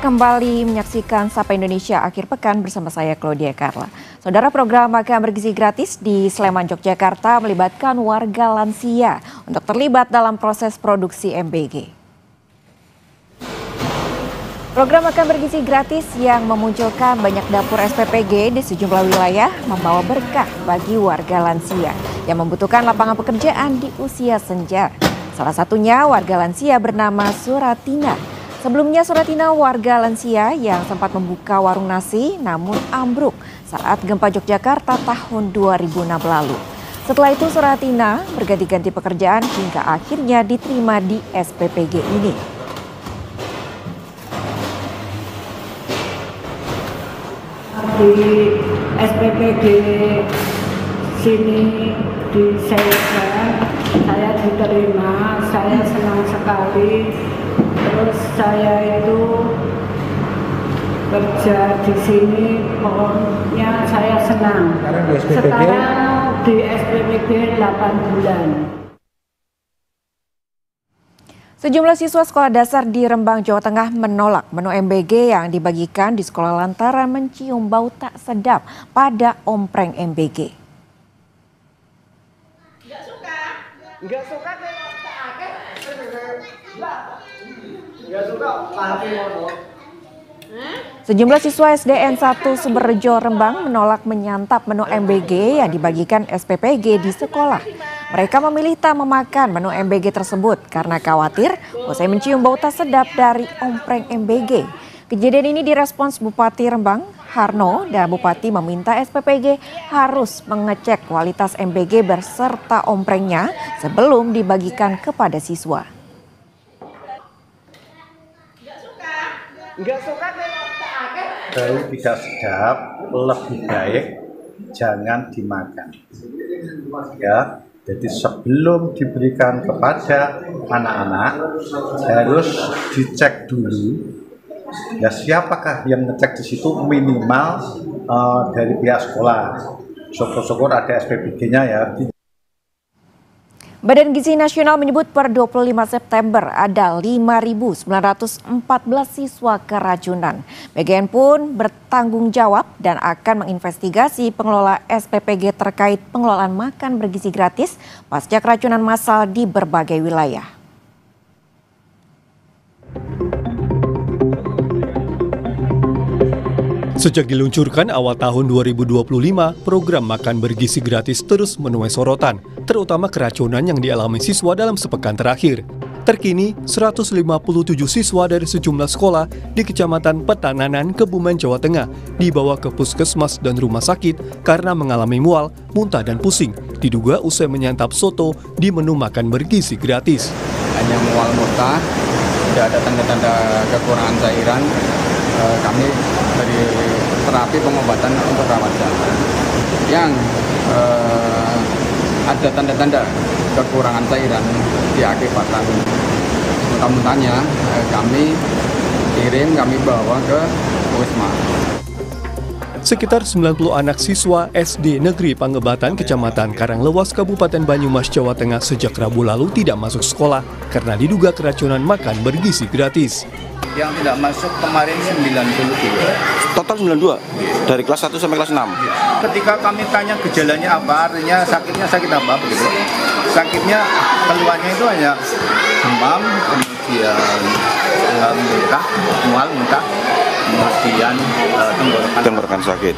kembali menyaksikan Sapa Indonesia akhir pekan bersama saya Claudia Carla. Saudara, program makan bergizi gratis di Sleman, Yogyakarta melibatkan warga lansia untuk terlibat dalam proses produksi MBG. Program makan bergizi gratis yang memunculkan banyak dapur SPPG di sejumlah wilayah membawa berkah bagi warga lansia yang membutuhkan lapangan pekerjaan di usia senja. Salah satunya warga lansia bernama Suratina. Sebelumnya Suratina warga lansia yang sempat membuka warung nasi namun ambruk saat gempa Yogyakarta tahun 2006 lalu. Setelah itu Suratina berganti-ganti pekerjaan hingga akhirnya diterima di SPPG ini. Di SPPG sini di saya diterima, saya senang sekali. Terus saya itu kerja di sini, pokoknya saya senang. Sekarang di SPPG 8 bulan. Sejumlah siswa sekolah dasar di Rembang, Jawa Tengah menolak menu MBG yang dibagikan di sekolah lantaran mencium bau tak sedap pada ompreng MBG. Nggak suka Sejumlah siswa SDN 1 Sumberjo Rembang menolak menyantap menu MBG yang dibagikan SPPG di sekolah. Mereka memilih tak memakan menu MBG tersebut karena khawatir usai mencium bau tak sedap dari ompreng MBG. Kejadian ini direspons Bupati Rembang, Harno, dan Bupati meminta SPPG harus mengecek kualitas MBG berserta omprengnya sebelum dibagikan kepada siswa. Bau tidak sedap, lebih baik jangan dimakan. Ya, jadi sebelum diberikan kepada anak-anak harus dicek dulu. Ya, siapakah yang ngecek di situ minimal dari pihak sekolah. Syukur-syukur ada SPPG-nya ya. Badan Gizi Nasional menyebut per 25 September ada 5.914 siswa keracunan. BGN pun bertanggung jawab dan akan menginvestigasi pengelola SPPG terkait pengelolaan makan bergizi gratis pasca keracunan massal di berbagai wilayah. Sejak diluncurkan awal tahun 2025, program makan bergizi gratis terus menuai sorotan, terutama keracunan yang dialami siswa dalam sepekan terakhir. Terkini, 157 siswa dari sejumlah sekolah di Kecamatan Petananan, Kebumen, Jawa Tengah dibawa ke puskesmas dan rumah sakit karena mengalami mual, muntah, dan pusing, diduga usai menyantap soto di menu makan bergizi gratis. Hanya mual, muntah, tidak ada tanda-tanda kekurangan cairan. Kami dari terapi pengobatan untuk rawat jalan yang ada tanda-tanda kekurangan cairan diakibatkan muntah-muntahnya, kami bawa ke Wisma. Sekitar 90 anak siswa SD Negeri Pangebatan, Kecamatan Karanglewas, Kabupaten Banyumas, Jawa Tengah sejak Rabu lalu tidak masuk sekolah karena diduga keracunan makan bergizi gratis. Yang tidak masuk kemarin 92. Total 92? Dari kelas 1 sampai kelas 6? Ketika kami tanya gejalanya apa, artinya sakitnya sakit apa begitu. Sakitnya keluhannya itu hanya demam, kemudian muntah, mual, muntah, kemudian tenggorokan sakit.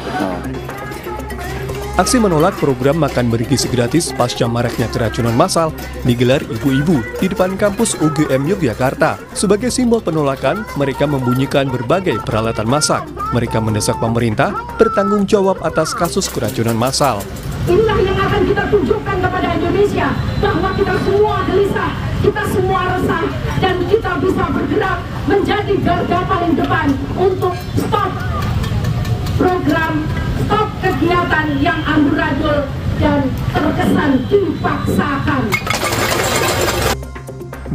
Aksi menolak program makan bergizi gratis pasca maraknya keracunan massal digelar ibu-ibu di depan kampus UGM Yogyakarta. Sebagai simbol penolakan, mereka membunyikan berbagai peralatan masak. Mereka mendesak pemerintah bertanggung jawab atas kasus keracunan massal. Inilah yang akan kita tunjukkan kepada Indonesia bahwa kita semua gelisah, kita semua resah, dan kita bisa bergerak menjadi garda paling depan untuk stop program, stop kegiatan yang amburadul dan terkesan dipaksakan.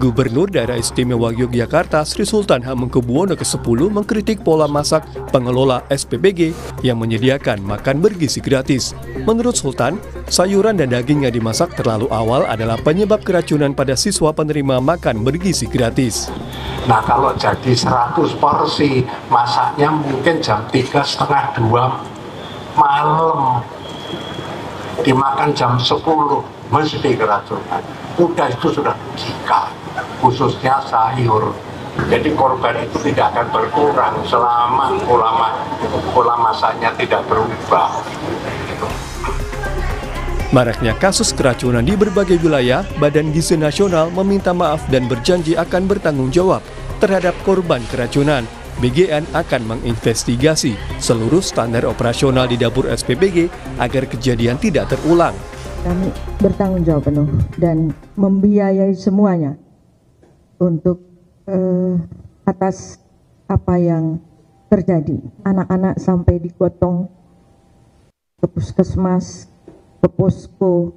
Gubernur Daerah Istimewa Yogyakarta Sri Sultan Hamengkubuwono ke-10 mengkritik pola masak pengelola SPBG yang menyediakan makan bergizi gratis. Menurut Sultan, sayuran dan daging yang dimasak terlalu awal adalah penyebab keracunan pada siswa penerima makan bergizi gratis. Nah, kalau jadi 100 porsi, masaknya mungkin jam 3:30, 2 malam, dimakan jam 10, mesti keracunan. Udah itu sudah jika, khususnya sayur. Jadi korban itu tidak akan berkurang selama pola masaknya tidak berubah. Maraknya kasus keracunan di berbagai wilayah, Badan Gizi Nasional meminta maaf dan berjanji akan bertanggung jawab terhadap korban keracunan. BGN akan menginvestigasi seluruh standar operasional di dapur SPBG agar kejadian tidak terulang. Kami bertanggung jawab penuh dan membiayai semuanya untuk atas apa yang terjadi. Anak-anak sampai digotong ke puskesmas, ke posko.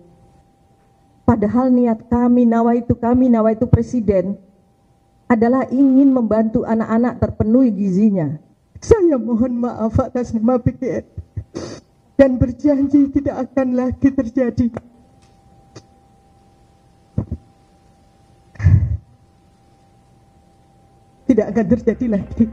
Padahal niat kami, nawaitu presiden adalah ingin membantu anak-anak terpenuhi gizinya. Saya mohon maaf atas nama BGN dan berjanji tidak akan lagi terjadi. Tidak akan terjadi lagi.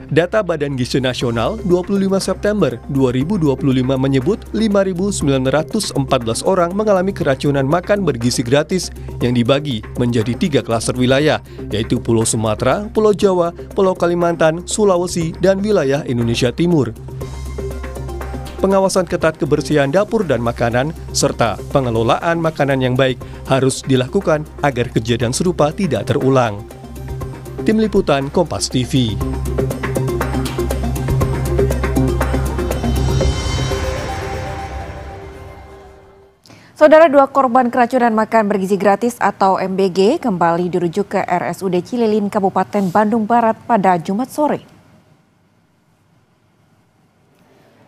Data Badan Gizi Nasional 25 September 2025 menyebut 5.914 orang mengalami keracunan makan bergizi gratis yang dibagi menjadi 3 klaster wilayah, yaitu Pulau Sumatera, Pulau Jawa, Pulau Kalimantan, Sulawesi, dan wilayah Indonesia Timur. Pengawasan ketat kebersihan dapur dan makanan, serta pengelolaan makanan yang baik harus dilakukan agar kejadian serupa tidak terulang. Tim Liputan Kompas TV. Saudara, 2 korban keracunan makan bergizi gratis atau MBG kembali dirujuk ke RSUD Cililin, Kabupaten Bandung Barat pada Jumat sore.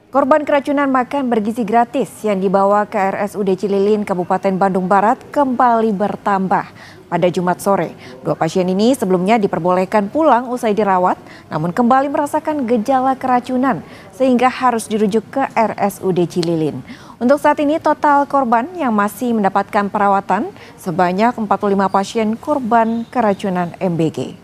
Korban keracunan makan bergizi gratis yang dibawa ke RSUD Cililin, Kabupaten Bandung Barat kembali bertambah pada Jumat sore. 2 pasien ini sebelumnya diperbolehkan pulang usai dirawat, namun kembali merasakan gejala keracunan sehingga harus dirujuk ke RSUD Cililin. Untuk saat ini total korban yang masih mendapatkan perawatan sebanyak 45 pasien korban keracunan MBG.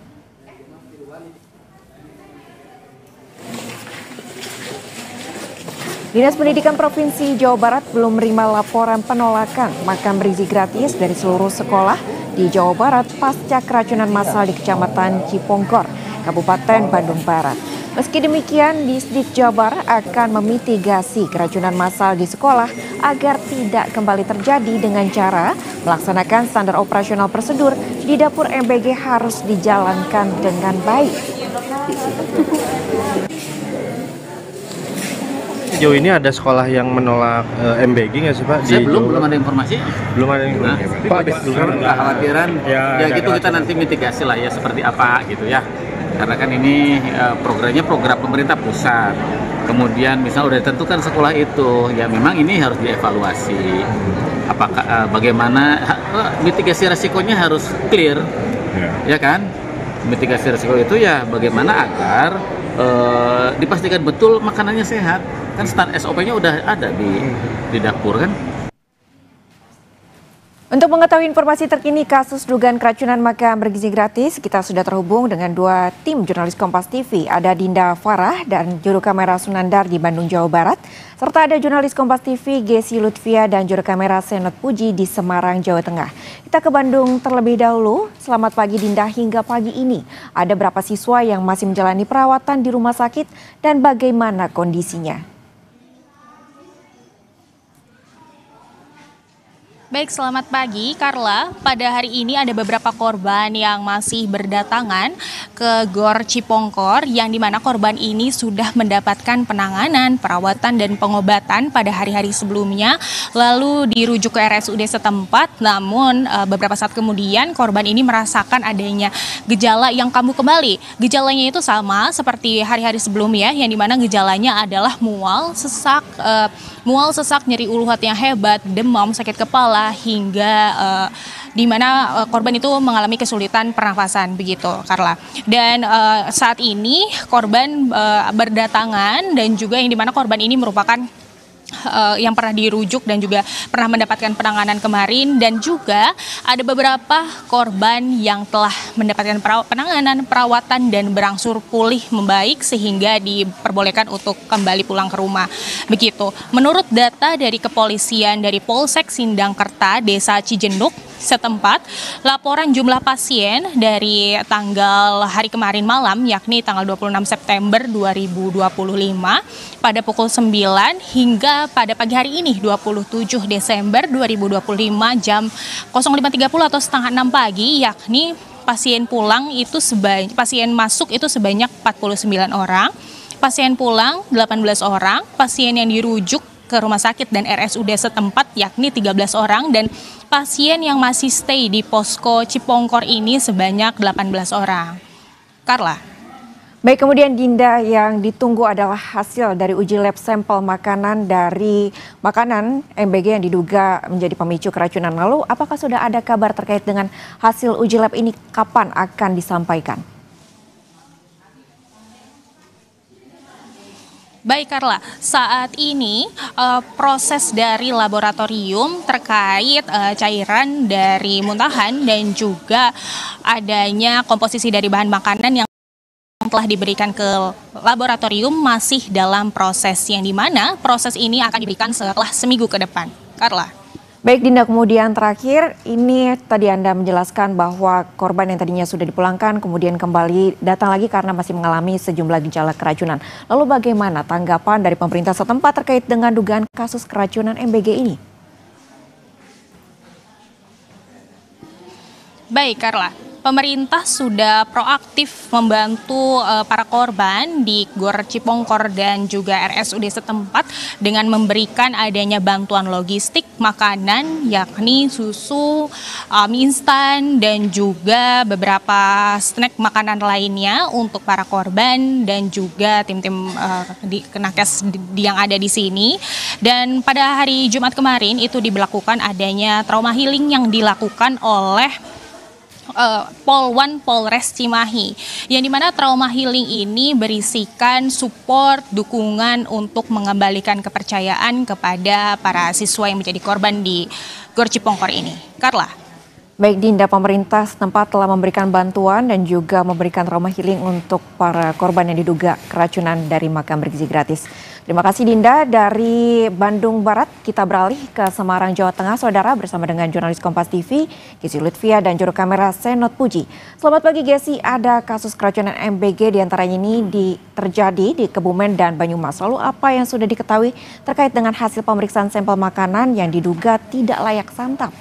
Dinas Pendidikan Provinsi Jawa Barat belum menerima laporan penolakan makan bergizi gratis dari seluruh sekolah di Jawa Barat pasca keracunan massal di Kecamatan Cipongkor, Kabupaten Bandung Barat. Meski demikian, Disdit Jabar akan memitigasi keracunan massal di sekolah agar tidak kembali terjadi dengan cara melaksanakan standar operasional prosedur di dapur MBG harus dijalankan dengan baik. Sejauh ini ada sekolah yang menolak MBG nggak sih Pak? Saya belum ada informasi. Belum ada informasi. Pak, kekhawatiran ya gitu kita nanti mitigasi lah ya seperti apa gitu ya. Karena kan ini programnya program pemerintah pusat. Kemudian misalnya udah ditentukan sekolah itu, ya memang ini harus dievaluasi. Apakah bagaimana mitigasi resikonya harus clear, ya kan? Mitigasi resiko itu ya bagaimana agar dipastikan betul makanannya sehat. Kan stand SOP-nya udah ada di dapur kan. Untuk mengetahui informasi terkini kasus dugaan keracunan makan bergizi gratis, kita sudah terhubung dengan 2 tim jurnalis Kompas TV. Ada Dinda Farah dan juru kamera Sunandar di Bandung, Jawa Barat. Serta ada jurnalis Kompas TV Gesi Lutfia dan juru kamera Senot Puji di Semarang, Jawa Tengah. Kita ke Bandung terlebih dahulu. Selamat pagi Dinda, hingga pagi ini ada berapa siswa yang masih menjalani perawatan di rumah sakit dan bagaimana kondisinya? Baik, selamat pagi Carla. Pada hari ini ada beberapa korban yang masih berdatangan ke GOR Cipongkor, yang dimana korban ini sudah mendapatkan penanganan, perawatan, dan pengobatan pada hari-hari sebelumnya, lalu dirujuk ke RSUD setempat. Namun beberapa saat kemudian korban ini merasakan adanya gejala yang kambuh kembali. Gejalanya itu sama seperti hari-hari sebelumnya, yang dimana gejalanya adalah mual, sesak, nyeri ulu hati yang hebat, demam, sakit kepala, hingga di mana korban itu mengalami kesulitan pernafasan begitu, Carla. Dan saat ini korban berdatangan dan juga yang di mana korban ini merupakan yang pernah dirujuk dan juga pernah mendapatkan penanganan kemarin, dan juga ada beberapa korban yang telah mendapatkan penanganan, perawatan dan berangsur pulih membaik sehingga diperbolehkan untuk kembali pulang ke rumah. Begitu. Menurut data dari kepolisian dari Polsek Sindangkerta, Desa Cijenuk setempat, laporan jumlah pasien dari tanggal hari kemarin malam, yakni tanggal 26 September 2025 pada pukul 9 hingga pada pagi hari ini 27 Desember 2025 jam 05.30 atau setengah 6 pagi, yakni pasien masuk itu sebanyak 49 orang, pasien pulang 18 orang, pasien yang dirujuk ke rumah sakit dan RSUD setempat yakni 13 orang, dan pasien yang masih stay di posko Cipongkor ini sebanyak 18 orang. Carla. Baik, kemudian Dinda, yang ditunggu adalah hasil dari uji lab sampel makanan dari makanan MBG yang diduga menjadi pemicu keracunan. Lalu apakah sudah ada kabar terkait dengan hasil uji lab ini, kapan akan disampaikan? Baik, Carla, saat ini proses dari laboratorium terkait cairan dari muntahan dan juga adanya komposisi dari bahan makanan yang telah diberikan ke laboratorium masih dalam proses, yang dimana proses ini akan diberikan setelah seminggu ke depan. Carla. Baik Dinda, kemudian terakhir ini tadi Anda menjelaskan bahwa korban yang tadinya sudah dipulangkan kemudian kembali datang lagi karena masih mengalami sejumlah gejala keracunan. Lalu bagaimana tanggapan dari pemerintah setempat terkait dengan dugaan kasus keracunan MBG ini? Baik, Carla. Pemerintah sudah proaktif membantu para korban di Gor Cipongkor dan juga RSUD setempat dengan memberikan adanya bantuan logistik makanan, yakni susu, mie instan, dan juga beberapa snack makanan lainnya untuk para korban dan juga tim-tim di Kenakes yang ada di sini. Dan pada hari Jumat kemarin itu diberlakukan adanya trauma healing yang dilakukan oleh Polwan Polres Cimahi, yang dimana trauma healing ini berisikan support, dukungan untuk mengembalikan kepercayaan kepada para siswa yang menjadi korban di Gor Cipongkor ini. Carla. Baik Dinda, pemerintah setempat telah memberikan bantuan dan juga memberikan trauma healing untuk para korban yang diduga keracunan dari makan bergizi gratis. Terima kasih Dinda. Dari Bandung Barat kita beralih ke Semarang, Jawa Tengah, saudara, bersama dengan jurnalis Kompas TV, Gesi Lutfia dan juru kamera Senot Puji. Selamat pagi Gesi, ada kasus keracunan MBG diantaranya ini terjadi di Kebumen dan Banyumas. Lalu apa yang sudah diketahui terkait dengan hasil pemeriksaan sampel makanan yang diduga tidak layak santap?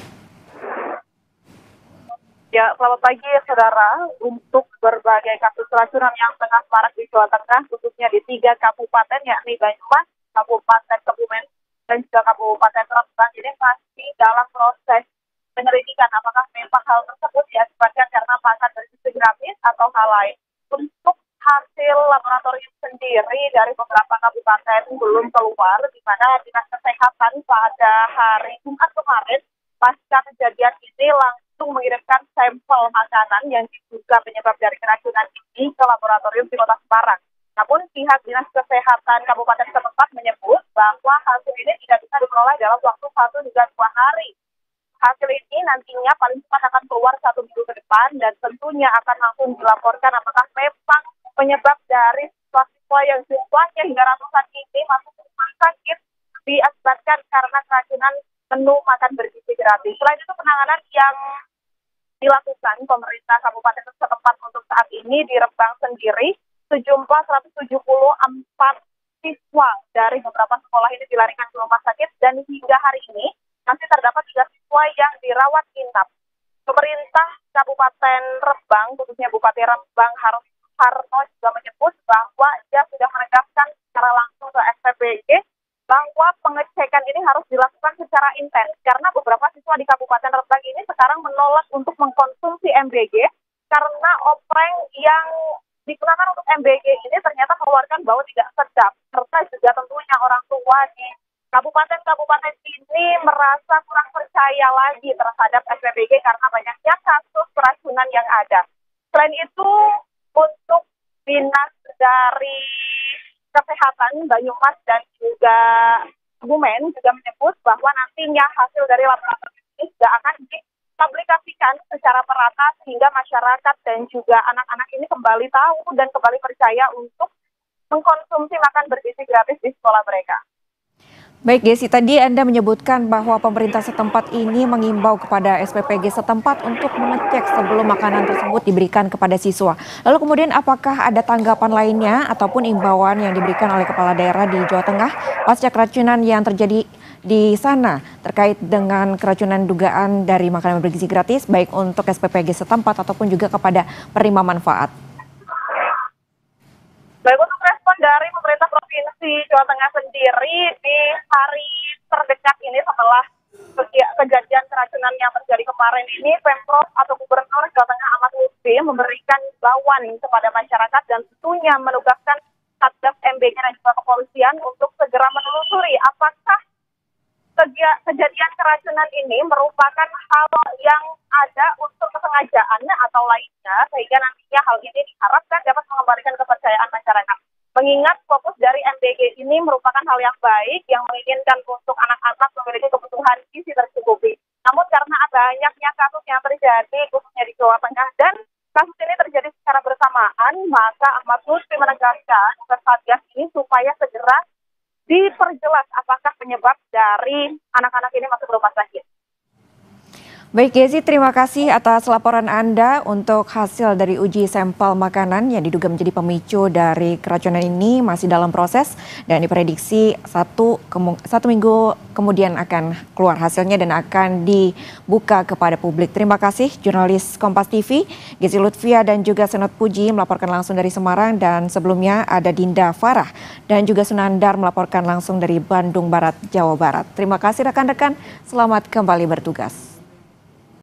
Ya, selamat pagi saudara. Untuk berbagai kasus keracunan yang tengah marak di Jawa Tengah, khususnya di 3 kabupaten, yakni Banyumas, Kabupaten Kebumen, dan juga Kabupaten Rembang, ini masih dalam proses penyelidikan apakah memang hal tersebut diakibatkan karena makan bergizi gratis atau hal lain. Untuk hasil laboratorium sendiri dari beberapa kabupaten belum keluar, di mana Dinas Kesehatan pada hari Jumat kemarin pasca kejadian ini langsung mengirimkan sampel makanan yang diduga penyebab dari keracunan ini ke laboratorium di Kota Semarang. Namun pihak Dinas Kesehatan Kabupaten setempat menyebut bahwa hasil ini tidak bisa diperoleh dalam waktu 1 hingga 2 hari. Hasil ini nantinya paling cepat akan keluar 1 minggu ke depan dan tentunya akan langsung dilaporkan apakah memang penyebab dari siswa yang jumlahnya hingga ratusan ini masuk ke rumah sakit diakibatkan karena keracunan menu makan bergizi gratis. Selain itu, penanganan yang dilakukan pemerintah kabupaten setempat untuk saat ini di Rembang sendiri, sejumlah 174 siswa dari beberapa sekolah ini dilarikan ke rumah sakit dan hingga hari ini masih terdapat 3 siswa yang dirawat inap. Pemerintah Kabupaten Rembang, khususnya Bupati Rembang Harno juga menyebut bahwa ia sudah menegaskan secara langsung ke SPBG bahwa pengecekan ini harus dilakukan secara intens karena beberapa siswa di Kabupaten Rembang ini sekarang menolak untuk mengkonsumsi MBG karena opreng yang digunakan untuk MBG ini ternyata mengeluarkan bau tidak sedap, serta juga tentunya orang tua di kabupaten-kabupaten ini merasa kurang percaya lagi terhadap SPBG karena banyaknya kasus keracunan yang ada. Selain itu, untuk dinas dari kesehatan Banyumas dan juga Kebumen juga menyebut bahwa nantinya hasil dari laboratorium ini juga akan dipublikasikan secara merata sehingga masyarakat dan juga anak-anak ini kembali tahu dan kembali percaya untuk mengkonsumsi makan bergizi gratis di sekolah mereka. Baik Desi, tadi Anda menyebutkan bahwa pemerintah setempat ini mengimbau kepada SPPG setempat untuk mengecek sebelum makanan tersebut diberikan kepada siswa. Lalu kemudian apakah ada tanggapan lainnya ataupun imbauan yang diberikan oleh Kepala Daerah di Jawa Tengah pasca keracunan yang terjadi di sana terkait dengan keracunan dugaan dari makanan bergizi gratis baik untuk SPPG setempat ataupun juga kepada penerima manfaat? Baik, untuk respon dari pemerintah Provinsi Jawa Tengah sendiri di hari terdekat ini setelah kejadian keracunan yang terjadi kemarin ini, Pemprov atau Gubernur Jawa Tengah Ahmad Lutfi memberikan imbauan kepada masyarakat dan tentunya menugaskan Satgas MBG dan juga kepolisian untuk segera menelusuri apakah kejadian keracunan ini merupakan hal yang ada untuk kesengajaan atau lainnya, sehingga nantinya hal ini diharapkan dapat mengembalikan kepercayaan masyarakat. Mengingat fokus dari MBG ini merupakan hal yang baik yang menginginkan untuk anak-anak memiliki kebutuhan gizi tercukupi. Namun karena banyaknya kasus yang terjadi khususnya di Jawa Tengah dan kasus ini terjadi secara bersamaan, maka Ahmad Lutfi menegaskan ke Satgas ini supaya segera diperjelas apakah penyebab dari anak-anak ini masuk rumah sakit. Baik Gezi, terima kasih atas laporan Anda untuk hasil dari uji sampel makanan yang diduga menjadi pemicu dari keracunan ini masih dalam proses dan diprediksi satu minggu kemudian akan keluar hasilnya dan akan dibuka kepada publik. Terima kasih jurnalis Kompas TV, Gezi Lutfia dan juga Senot Puji melaporkan langsung dari Semarang, dan sebelumnya ada Dinda Farah dan juga Sunandar melaporkan langsung dari Bandung Barat, Jawa Barat. Terima kasih rekan-rekan, selamat kembali bertugas.